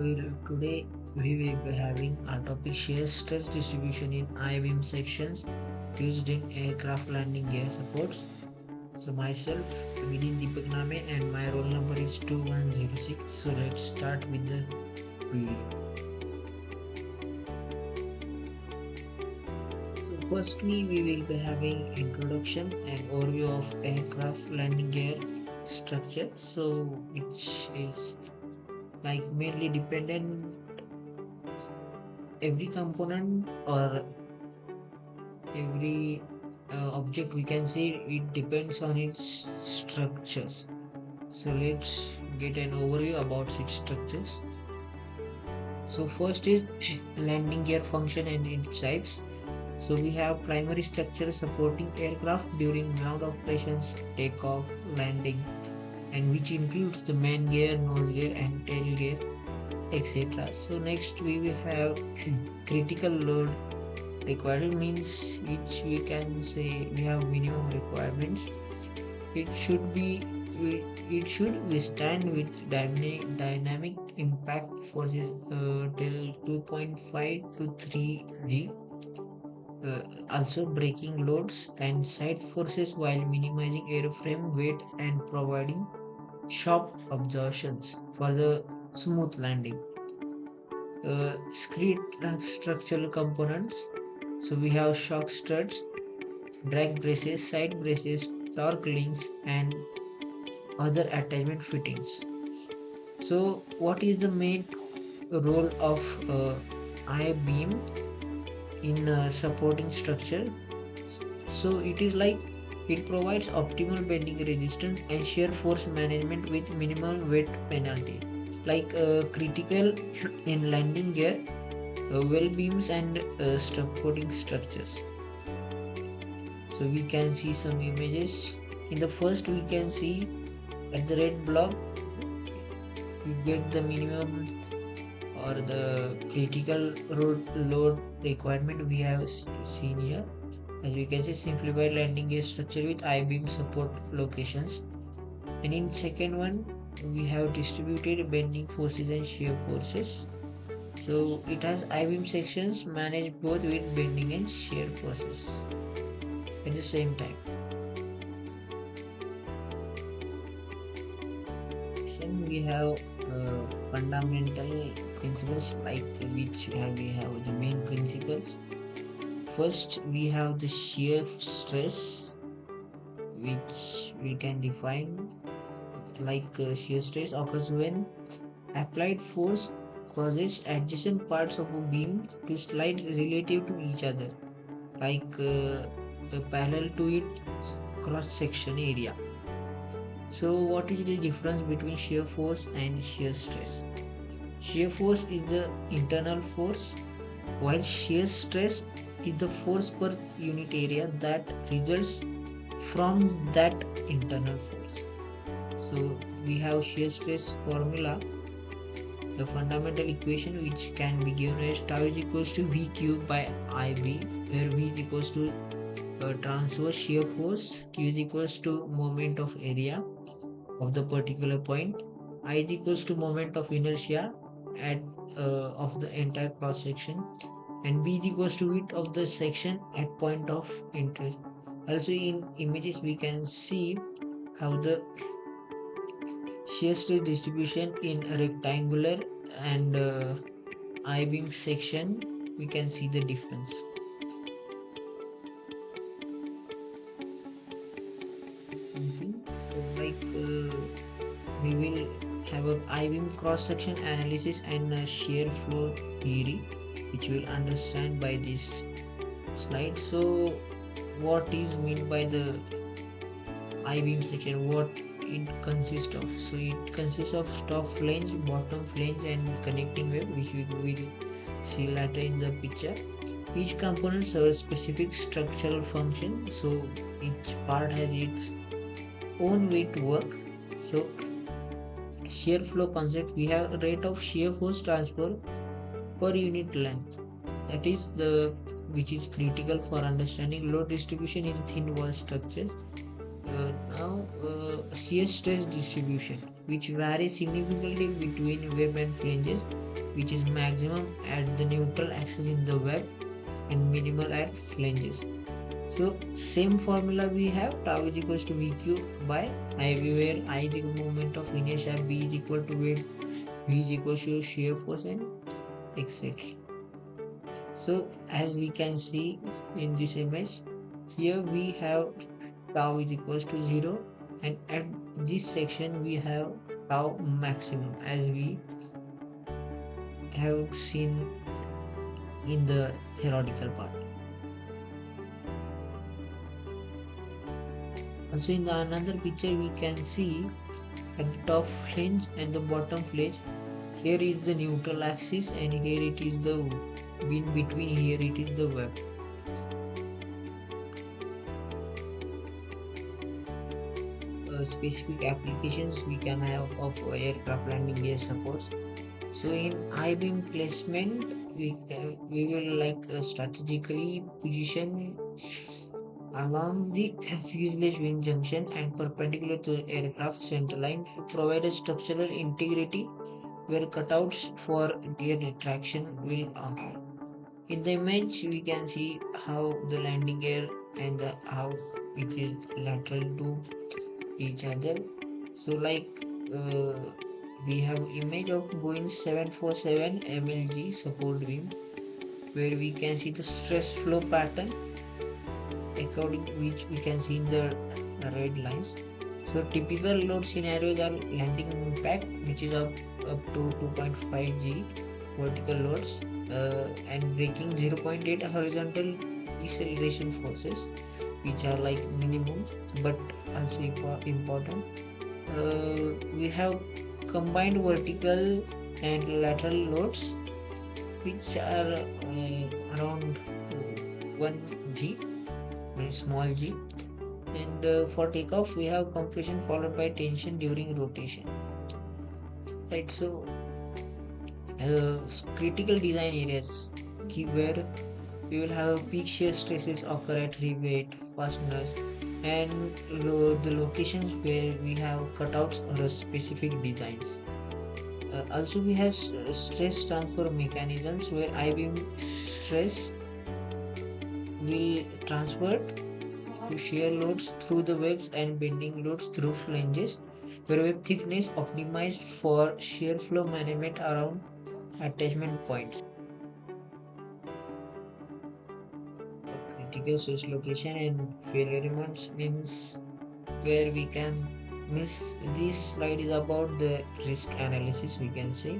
Today we will be having our topic shear stress distribution in I-beam sections used in aircraft landing gear supports. So myself, Vinit Deepak Name, and my roll number is 2106. So let's start with the video. So firstly, we will be having introduction and overview of aircraft landing gear structure. So which is like mainly dependent, every component or every object we can see, it depends on its structures. So let's get an overview about its structures. So first is landing gear function and its types. So we have primary structure supporting aircraft during ground operations, takeoff, landing, and which includes the main gear, nose gear and tail gear, etc. So next we will have critical load required, means which we can say we have minimum requirements. It should withstand with dynamic impact forces till 2.5 to 3 G. Also braking loads and side forces while minimizing airframe weight and providing shock absorptions for the smooth landing. Discrete structural components. So we have shock struts, drag braces, side braces, torque links, and other attachment fittings. So what is the main role of I-beam in supporting structure? So it is like it provides optimal bending resistance and shear force management with minimal weight penalty, like critical in landing gear, well beams and supporting structures. So we can see some images. In the first we can see at the red block you get the minimum or the critical load requirement we have seen here. As we can see, simplified landing gear structure with I-beam support locations. And in second one we have distributed bending forces and shear forces. So it has I-beam sections managed both with bending and shear forces at the same time. Then we have fundamental principles, like which we have the main principles. First we have the shear stress, which we can define like shear stress occurs when applied force causes adjacent parts of a beam to slide relative to each other, like parallel to its cross section area. So what is the difference between shear force and shear stress? Shear force is the internal force, while shear stress is the force per unit area that results from that internal force. So we have shear stress formula, the fundamental equation, which can be given as tau is equals to V cube by IB, where V is equals to transverse shear force, Q is equals to moment of area of the particular point, I is equals to moment of inertia of the entire cross section, and B is equals to width of the section at point of interest. Also in images we can see how the shear stress distribution in a rectangular and I-beam section, we can see the difference. Something like we will have a I-beam cross section analysis and a shear flow theory, which we will understand by this slide. So what is meant by the I-beam section, what it consists of? So it consists of top flange, bottom flange and connecting web, which we will see later in the picture. Each component serves a specific structural function, so each part has its own way to work. So shear flow concept, we have rate of shear force transfer per unit length, that is the which is critical for understanding load distribution in thin wall structures. Now shear stress distribution, which varies significantly between web and flanges, which is maximum at the neutral axis in the web and minimal at flanges. So same formula we have, tau is equals to VQ by IV, where I is the moment of linear shaft, B is equal to weight, V is equal to shear force, and etc. So as we can see in this image, here we have tau is equals to 0, and at this section we have tau maximum, as we have seen in the theoretical part. Also in the another picture we can see at the top flange and the bottom flange, here is the neutral axis and here it is the in between, here it is the web. Specific applications we can have of aircraft landing gear supports. So in I-beam placement, we will strategically position along the fuselage wing junction and perpendicular to the aircraft centerline to provide a structural integrity where cutouts for gear retraction will occur. In the image, we can see how the landing gear and how it is lateral to each other. So we have image of Boeing 747 MLG support beam, where we can see the stress flow pattern according to which we can see in the red lines. So typical load scenarios are landing impact, which is up to 2.5 G vertical loads, and braking 0.8 horizontal deceleration forces, which are like minimum but also important. We have combined vertical and lateral loads, which are around 1 G, small g, and for takeoff we have compression followed by tension during rotation. Right, so critical design areas where we will have peak shear stresses occur at rivet, fasteners, and the locations where we have cutouts or specific designs. Also we have stress transfer mechanisms where I-beam stress will transfer to shear loads through the webs and bending loads through flanges, where web thickness optimized for shear flow management around attachment points. Critical stress location and failure moments means where we can miss. This slide is about the risk analysis, we can say.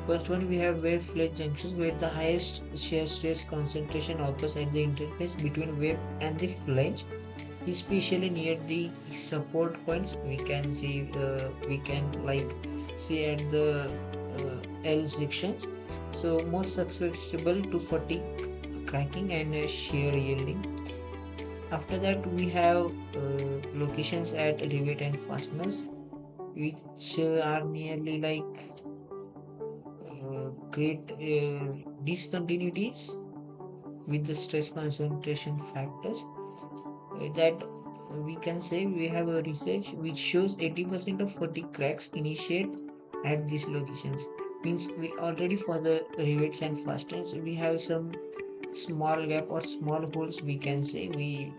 First one, we have web flange junctions where the highest shear stress concentration occurs at the interface between web and the flange, especially near the support points. We can see see at the L sections. So most susceptible to fatigue, cracking, and shear yielding. After that, we have locations at rivet and fasteners, which are nearly like create discontinuities with the stress concentration factors. That we can say we have a research which shows 80% of fatigue cracks initiate at these locations. Means we already, for the rivets and fasteners, we have some small gap or small holes, we can say, we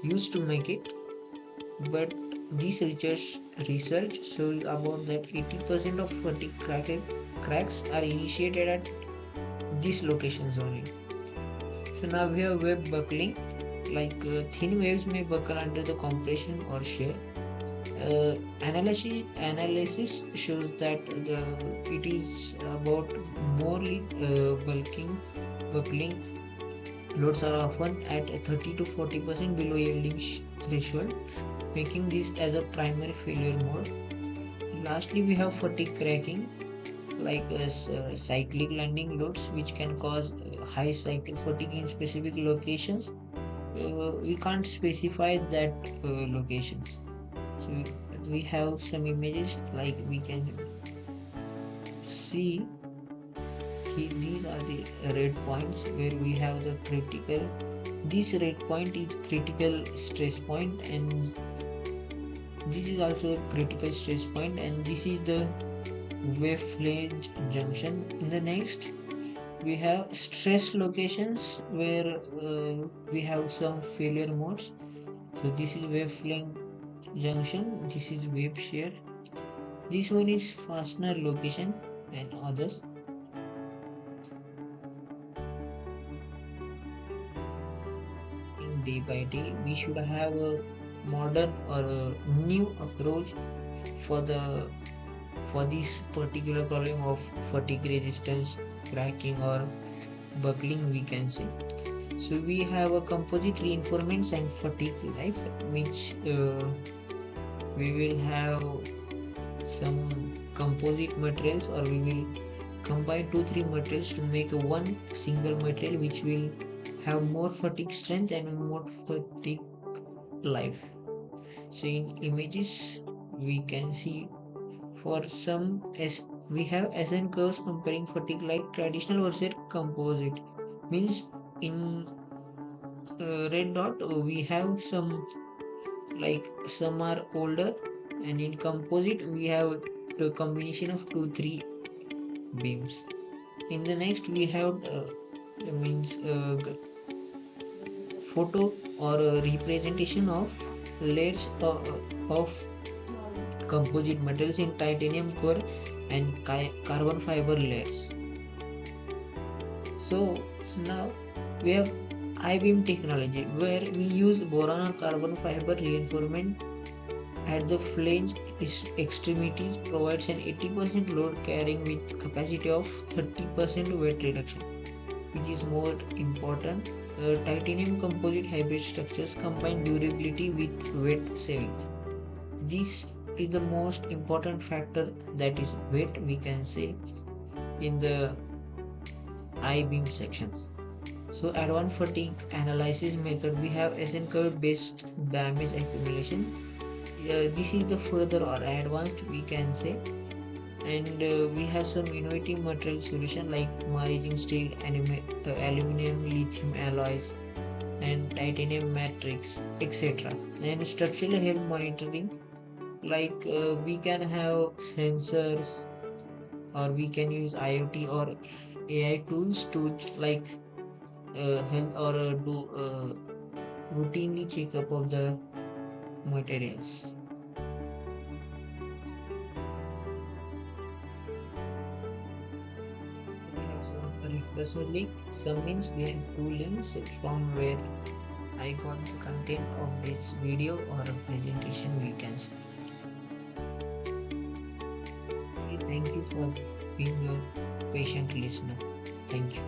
used to make it, but this research shows about that 80% of fatigue cracks are initiated at these locations only. So now we have web buckling, thin waves may buckle under the compression or shear. Analysis shows that it is about more buckling loads are often at 30 to 40% below yielding threshold, making this as a primary failure mode. Lastly, we have fatigue cracking, cyclic landing loads, which can cause high cycle fatigue in specific locations. We can't specify that locations. So we have some images, like we can see these are the red points where we have the critical. This red point is critical stress point, and this is also a critical stress point, and this is the wave flange junction. In the next, we have stress locations where we have some failure modes. So this is wave flange junction, this is wave shear, this one is fastener location and others. Day by day, we should have a modern or a new approach for this particular problem of fatigue resistance, cracking or buckling, we can say. So we have a composite reinforcements and fatigue life, which we will have some composite materials, or we will combine 2-3 materials to make a one single material which will have more fatigue strength and more fatigue life. So in images we can see for some as we have SN curves comparing fatigue like traditional versus composite. Means in red dot we have some, like some are older, and in composite we have the combination of 2-3 beams. In the next we have means photo or a representation of layers of composite materials in titanium core and carbon fiber layers. So now we have I-beam technology, where we use boron or carbon fiber reinforcement at the flange extremities, provides an 80% load carrying with capacity of 30% weight reduction, which is more important. Titanium composite hybrid structures combine durability with weight savings. This is the most important factor, that is weight, we can say, in the I-beam sections. So advanced fatigue analysis method, we have SN curve based damage accumulation. This is the further or advanced, we can say, and we have some innovative material solution like margin steel, aluminum, lithium alloys, and titanium matrix, etc. And structural health monitoring, like we can have sensors, or we can use IoT or AI tools to like help or do routinely checkup of the materials. We have some refresher link. Some means we have 2 links from where I got the content of this video or a presentation, we can say. Thank you for being a patient listener. Thank you.